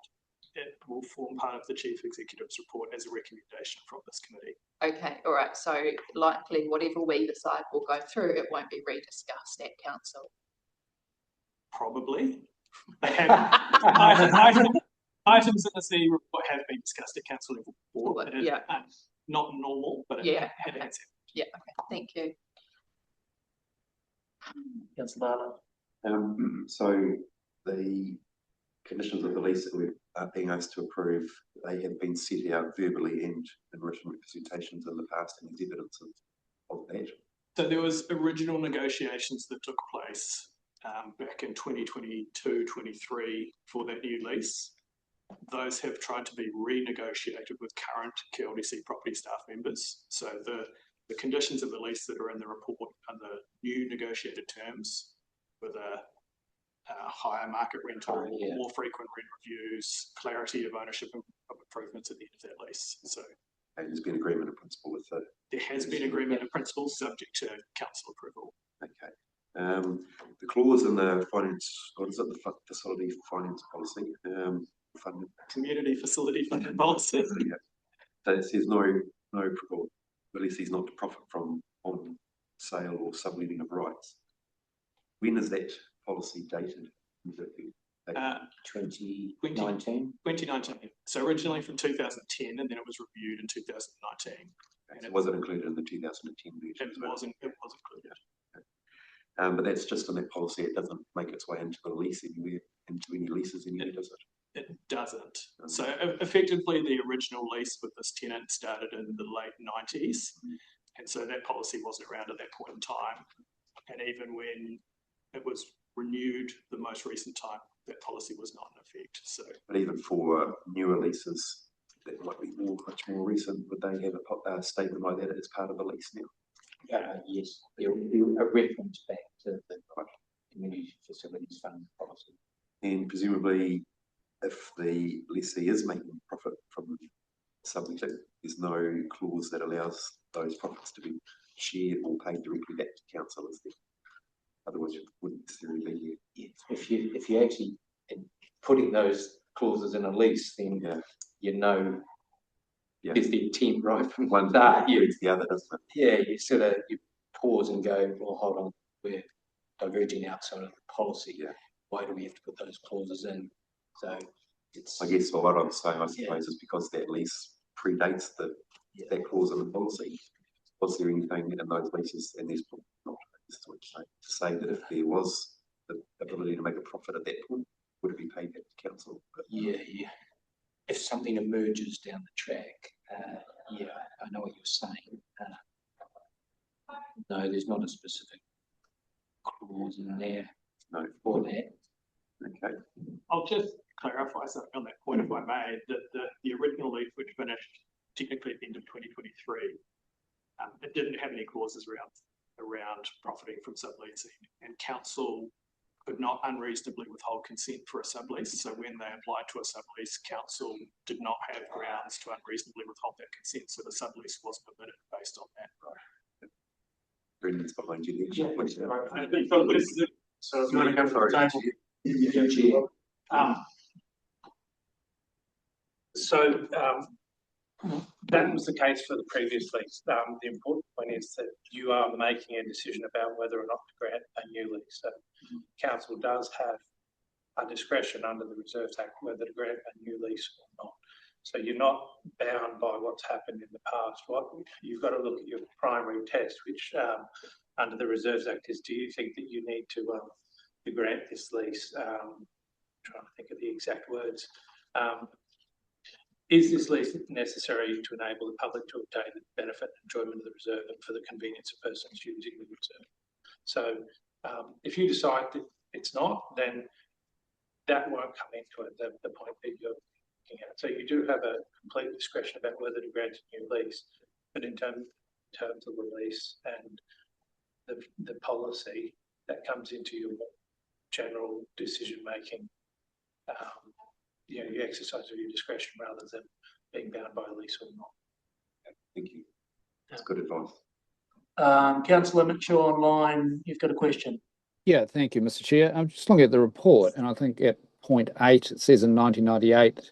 K: It will form part of the Chief Executive's report as a recommendation from this committee.
F: Okay, all right, so likely whatever we decide will go through, it won't be rediscussed at council.
K: Probably. They have items in the CE report have been discussed at council level before. It is,
F: Yeah.
K: Not normal, but
F: Yeah,
K: it
F: okay.
K: has.
F: Yeah, okay, thank you.
A: Councillor Barlow.
C: So the conditions of the lease that we're being asked to approve, they have been set out verbally and in written representations in the past, and there's evidence of that.
K: So there was original negotiations that took place back in 2022-23 for that new lease. Those have tried to be renegotiated with current QLDC property staff members. So the conditions of the lease that are in the report are the new negotiated terms with a higher market rental, more frequent rent reviews, clarity of ownership of improvements at the end of that lease. So
C: And there's been agreement in principle with the.
K: there has been agreement in principle subject to council approval.
C: Okay. The clause in the finance, what is it, the facility finance policy, funded.
K: Community facility funded policy.
C: Yeah. So it says no lease is not to profit from on sale or subletting of rights. When is that policy dated?
K: 2019. So originally from 2010, and then it was reviewed in 2019.
C: And so was it included in the 2010 version?
K: It wasn't included.
C: But that's just in that policy. It doesn't make its way into the lease anywhere, into any leases anywhere, does it?
K: It doesn't. So effectively, the original lease with this tenant started in the late 90s, and so that policy wasn't around at that point in time. And even when it was renewed, the most recent time, that policy was not in effect. So,
C: but even for newer leases that might be much more recent, would they have a statement like that as part of the lease now?
L: Yes, there will be a reference back to the community facilities fund policy.
C: And presumably, if the lessee is making profit from subletting, there's no clause that allows those profits to be shared or paid directly back to council, is there? Otherwise, it wouldn't necessarily be here.
L: Yes, if you actually putting those clauses in a lease, then you know is the intent right from one start.
C: Yeah, it's the other, doesn't it?
L: Yeah, you pause and go, well, hold on, we're diverging outside of the policy.
C: Yeah.
L: Why do we have to put those clauses in? So it's.
C: I guess what I'm saying, I suppose, is because that lease predates that clause in the policy. Was there anything in those leases, and there's not to say that if there was the ability to make a profit at that point, would it be paid back to council? But,
L: yeah. If something emerges down the track, I know what you're saying. No, there's not a specific clause in there for that.
C: Okay.
K: I'll just clarify something on that point, if I may, that the original lease, which finished technically at the end of 2023, it didn't have any clauses around profiting from subleasing, and council could not unreasonably withhold consent for a sublease. So when they applied to a sublease, council did not have grounds to unreasonably withhold that consent. So the sublease was permitted based on that.
C: Right. Brendan's behind you there.
A: So if you want to go for the table.
M: That was the case for the previous lease. The important point is that you are making a decision about whether or not to grant a new lease. So council does have a discretion under the Reserves Act whether to grant a new lease or not. So you're not bound by what's happened in the past. What you've got to look at your primary test, which under the Reserves Act is: do you think that you need to grant this lease? Trying to think of the exact words. Is this lease necessary to enable the public to obtain the benefit and enjoyment of the reserve and for the convenience of persons using the reserve? So if you decide that it's not, then that won't come into it, the point that you're looking at. So you do have a complete discretion about whether to grant a new lease, but in terms of the lease and the policy, that comes into your general decision making. You exercise of your discretion rather than being bound by a lease or not.
C: Thank you. That's good advice.
A: Councillor Mitchell online, you've got a question.
H: Yeah, thank you, Mr. Chair. I'm just looking at the report, and I think at point 8 it says in 1998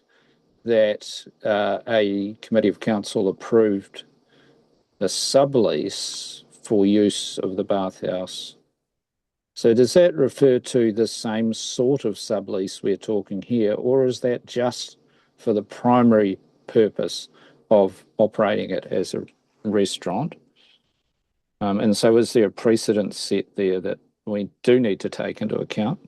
H: that a committee of council approved a sublease for use of the bathhouse. So does that refer to the same sort of sublease we're talking here, or is that just for the primary purpose of operating it as a restaurant? And so is there a precedent set there that we do need to take into account?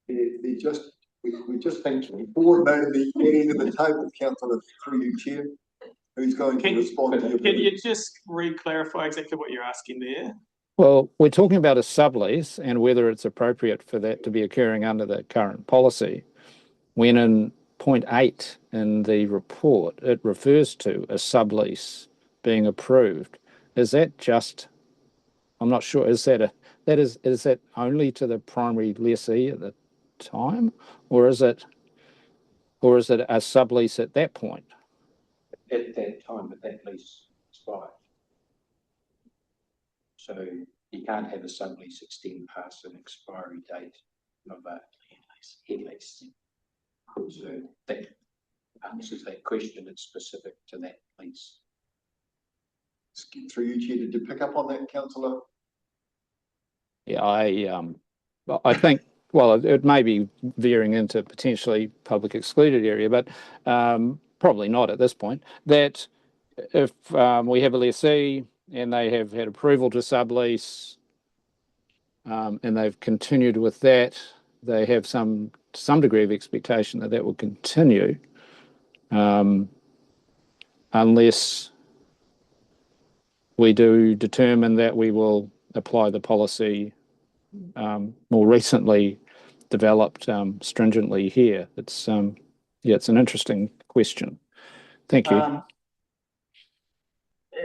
I: We just think board noted the end of the table, councillor, through you, Chair. Who's going to respond to your?
K: Can you just re-clarify exactly what you're asking there?
H: Well, we're talking about a sublease and whether it's appropriate for that to be occurring under the current policy. When in point 8 in the report, it refers to a sublease being approved. Is that just, I'm not sure, is that only to the primary lessee at the time, or is it a sublease at that point?
L: At that time, but that lease expired. So you can't have a sublease extend past an expiry date of a head lease. So that answers that question. It's specific to that lease.
I: Through you, Chair, did you pick up on that, councillor?
H: Yeah, I think, well, it may be veering into potentially public excluded area, but probably not at this point, that if we have a lessee and they have had approval to sublease and they've continued with that, they have some degree of expectation that that will continue unless we do determine that we will apply the policy more recently developed stringently here. It's it's an interesting question. Thank you.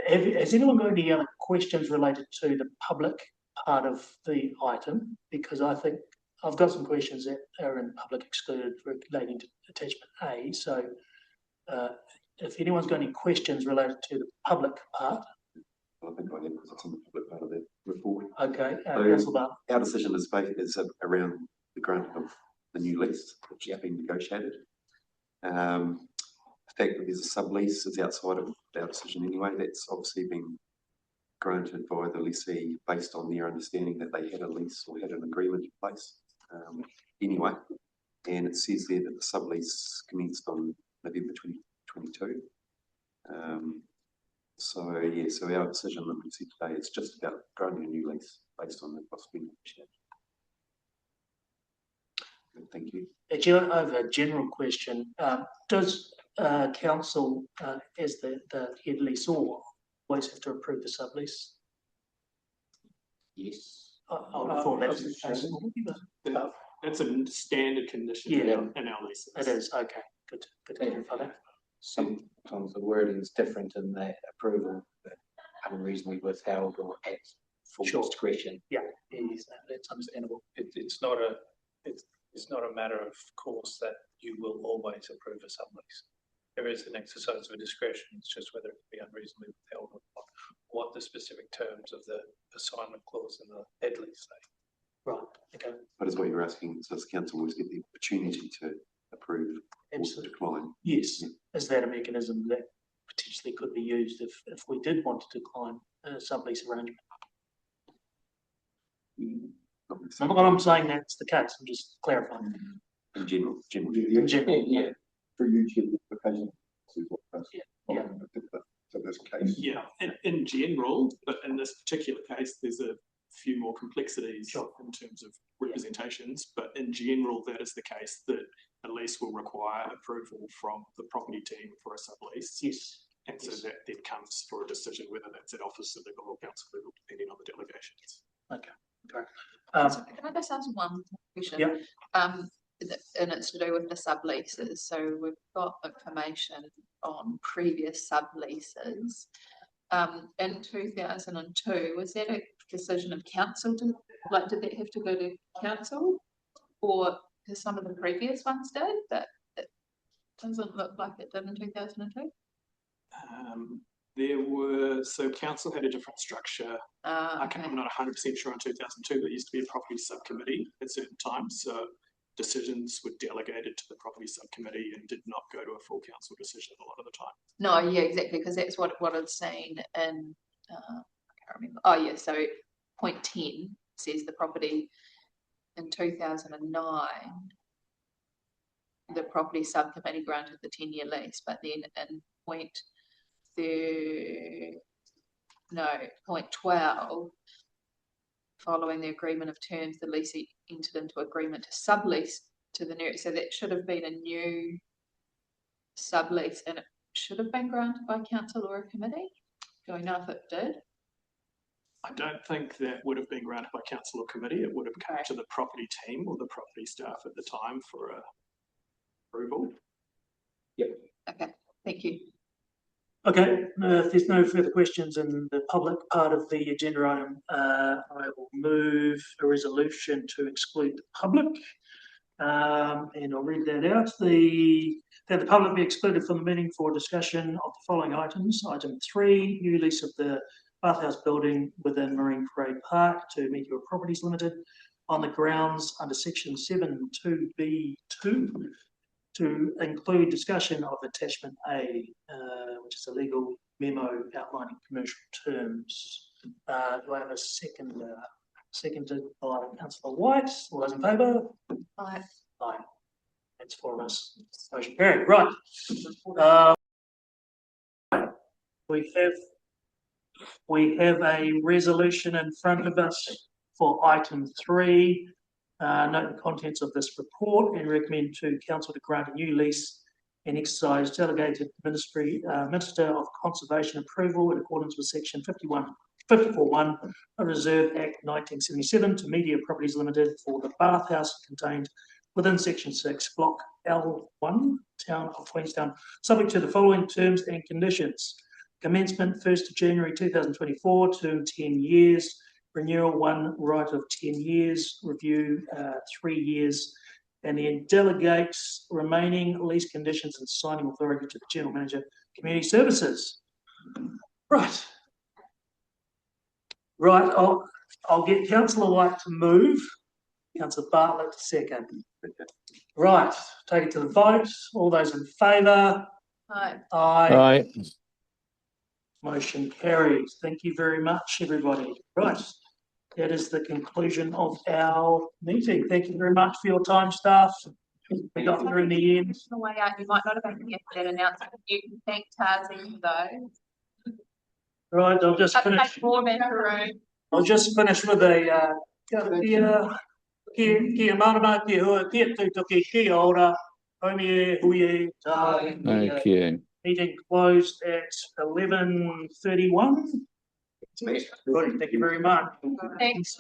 A: Has anyone got any other questions related to the public part of the item? Because I think I've got some questions that are in public excluded relating to attachment A. So if anyone's got any questions related to the public part.
C: I think I have, because it's in the public part of the report.
A: Okay,
C: so our decision is around the granting of the new lease, which has been negotiated. The fact that there's a sublease is outside of our decision anyway. That's obviously been granted by the lessee based on their understanding that they had a lease or had an agreement in place anyway. And it says there that the sublease commenced on November 2022. So our decision that we see today is just about granting a new lease based on the possibility. Thank you.
A: I have a general question. Does council, as the head leaseor, always have to approve the sublease?
L: Yes.
A: I would have thought that's the case.
K: That's a standard condition in our leases.
A: It is, okay. Good to clarify that.
L: Sometimes the wording is different in that approval, but unreasonably withheld or at full discretion.
A: Yeah, yes, that's understandable.
M: It's not a matter of course that you will always approve a sublease. There is an exercise of discretion. It's just whether it be unreasonably withheld or not, what the specific terms of the assignment clause in the head lease say.
A: Right, okay.
C: But is what you're asking, does council always get the opportunity to approve or to decline?
A: Yes. Yeah. Is that a mechanism that potentially could be used if we did want to decline a sublease arrangement? Not that I'm saying that's the case, I'm just clarifying.
C: In general.
A: In general,
I: Yeah. For you, Chair, the application.
A: Yeah.
I: So there's a case.
K: Yeah, in general, but in this particular case, there's a few more complexities in terms of representations, but in general, that is the case that a lease will require approval from the property team for a sublease.
A: Yes.
K: And so that then comes for a decision whether that's at office of legal or council level, depending on the delegations.
A: Okay.
F: Can I just ask one question?
A: Yeah.
F: And it's to do with the subleases. So we've got information on previous subleases. In 2002, was that a decision of council to, like, did that have to go to council? Or because some of the previous ones did, but it doesn't look like it did in 2002?
K: So council had a different structure. I'm not 100% sure on 2002, but it used to be a property subcommittee at certain times. So decisions were delegated to the property subcommittee and did not go to a full council decision a lot of the time.
F: No, yeah, exactly, because that's what I've seen in, I can't remember. Oh, yeah, so point 10 says the property in 2009, the property subcommittee granted the 10-year lease, but then in point 12, following the agreement of terms, the lessee entered into agreement to sublease to the new, so that should have been a new sublease, and it should have been granted by council or a committee. Do I know if it did?
K: I don't think that would have been granted by council or committee. It would have come to the property team or the property staff at the time for approval.
F: Yep. Okay, thank you.
A: Okay, if there's no further questions in the public part of the agenda item, I will move a resolution to exclude the public. And I'll read that out. That the public be excluded from the meeting for discussion of the following items. Item 3, new lease of the bathhouse building within Marine Parade Park to Meteor Properties Limited on the grounds under section 7.2b2 to include discussion of attachment A, which is a legal memo outlining commercial terms. Do I have a second? Seconded by Councillor White. All those in favour?
F: Aye.
A: Aye. That's 4 of us. Motion carried. Right. We have a resolution in front of us for item 3. Note the contents of this report and recommend to council to grant a new lease and exercise delegated Minister of Conservation approval in accordance with section 54.1 of Reserve Act 1977 to Media Properties Limited for the bathhouse contained within section 6, block L1, Town of Queenstown, subject to the following terms and conditions. Commencement 1st of January 2024, term 10 years, renewal 1 right of 10 years, review 3 years, and then delegates remaining lease conditions and signing authority to the General Manager, Community Services. Right. Right, I'll get Councillor White to move, Councillor Bartlett to second. Right, take it to the vote. All those in favour?
F: Aye.
A: Aye.
H: Aye.
A: Motion carries. Thank you very much, everybody. Right, that is the conclusion of our meeting. Thank you very much for your time, staff. We got through in the end.
F: The way out, you might not have been here for that announcement. You can thank Tarzan though.
A: Right, I'll just finish. I'll just finish with a kia marama, kia hua, kia tutoki, kia ora, haumie, huie, tā.
H: Thank you.
A: Meeting closed at 11:31. Thank you very much.
F: Thanks.